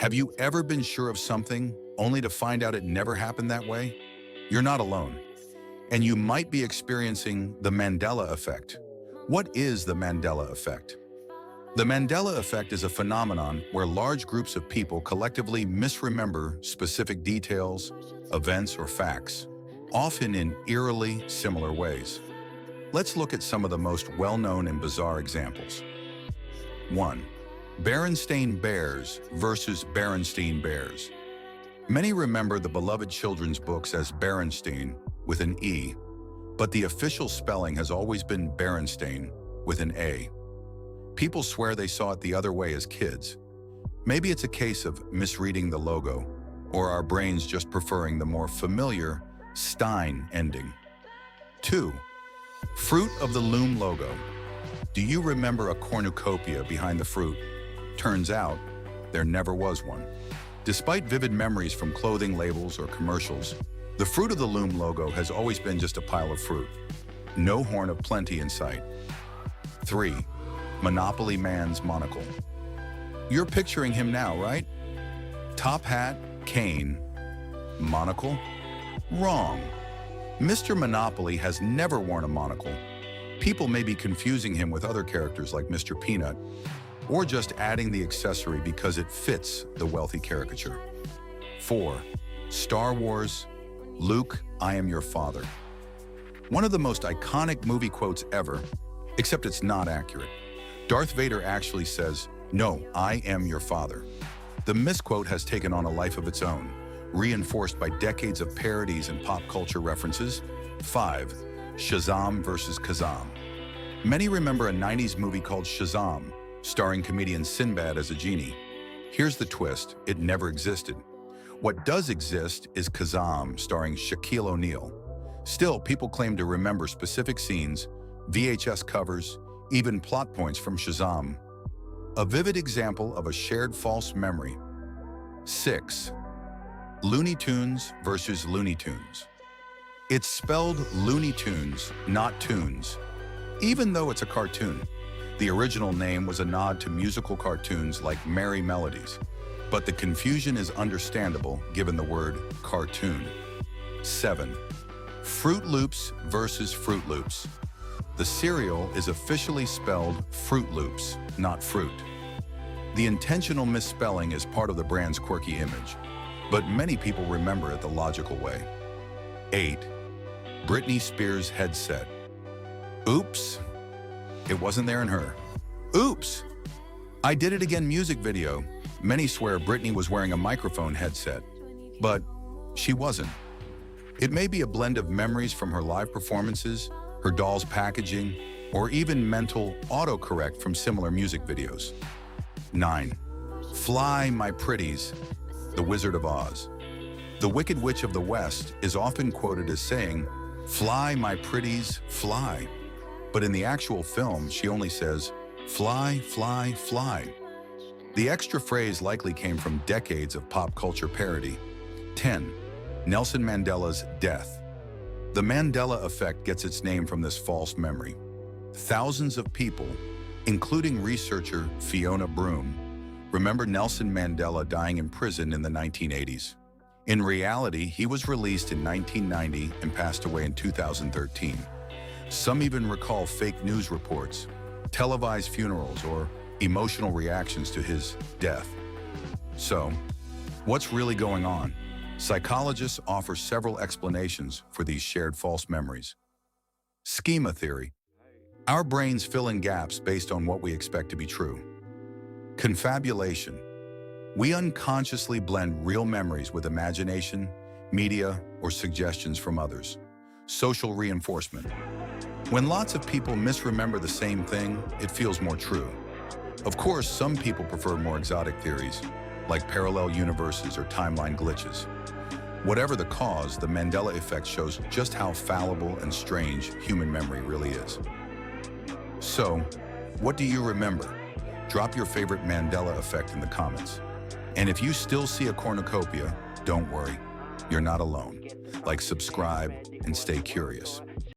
Have you ever been sure of something only to find out it never happened that way? You're not alone, and you might be experiencing the Mandela Effect. What is the Mandela Effect? The Mandela Effect is a phenomenon where large groups of people collectively misremember specific details, events, or facts, often in eerily similar ways. Let's look at some of the most well-known and bizarre examples. 1. Berenstain Bears versus Berenstain Bears. Many remember the beloved children's books as Berenstain with an E, but the official spelling has always been Berenstain with an A. People swear they saw it the other way as kids. Maybe it's a case of misreading the logo, or our brains just preferring the more familiar Stein ending. 2. Fruit of the Loom logo. Do you remember a cornucopia behind the fruit? Turns out, there never was one. Despite vivid memories from clothing labels or commercials, the Fruit of the Loom logo has always been just a pile of fruit. No horn of plenty in sight. 3. Monopoly Man's monocle. You're picturing him now, right? Top hat, cane, monocle? Wrong. Mr. Monopoly has never worn a monocle. People may be confusing him with other characters like Mr. Peanut, or just adding the accessory because it fits the wealthy caricature. 4. Star Wars, Luke, I am your father. One of the most iconic movie quotes ever, except it's not accurate. Darth Vader actually says, "No, I am your father." The misquote has taken on a life of its own, reinforced by decades of parodies and pop culture references. 5. Shazam versus Kazam. Many remember a 90s movie called Shazam, starring comedian Sinbad as a genie. Here's the twist, it never existed. What does exist is Kazam, starring Shaquille O'Neal. Still, people claim to remember specific scenes, VHS covers, even plot points from Shazam. A vivid example of a shared false memory. 6. Looney Tunes versus Looney Tunes. It's spelled Looney Tunes, not Tunes, even though it's a cartoon. The original name was a nod to musical cartoons like Merry Melodies, but the confusion is understandable given the word cartoon. 7. Fruit Loops versus Fruit Loops. The cereal is officially spelled Fruit Loops, not fruit. The intentional misspelling is part of the brand's quirky image, but many people remember it the logical way. 8. Britney Spears headset. Oops. It wasn't there in her. Oops! I Did It Again music video. Many swear Britney was wearing a microphone headset, but she wasn't. It may be a blend of memories from her live performances, her doll's packaging, or even mental autocorrect from similar music videos. 9. Fly, My Pretties, The Wizard of Oz. The Wicked Witch of the West is often quoted as saying, "Fly, my pretties, fly." But in the actual film, she only says, "Fly, fly, fly." The extra phrase likely came from decades of pop culture parody. 10. Nelson Mandela's death. The Mandela Effect gets its name from this false memory. Thousands of people, including researcher Fiona Broome, remember Nelson Mandela dying in prison in the 1980s. In reality, he was released in 1990 and passed away in 2013. Some even recall fake news reports, televised funerals, or emotional reactions to his death. So, what's really going on? Psychologists offer several explanations for these shared false memories. Schema theory. Our brains fill in gaps based on what we expect to be true. Confabulation. We unconsciously blend real memories with imagination, media, or suggestions from others. Social reinforcement. When lots of people misremember the same thing, it feels more true. Of course, some people prefer more exotic theories, like parallel universes or timeline glitches. Whatever the cause, the Mandela Effect shows just how fallible and strange human memory really is. So, what do you remember? Drop your favorite Mandela Effect in the comments. And if you still see a cornucopia, don't worry, you're not alone. Like, subscribe, and stay curious.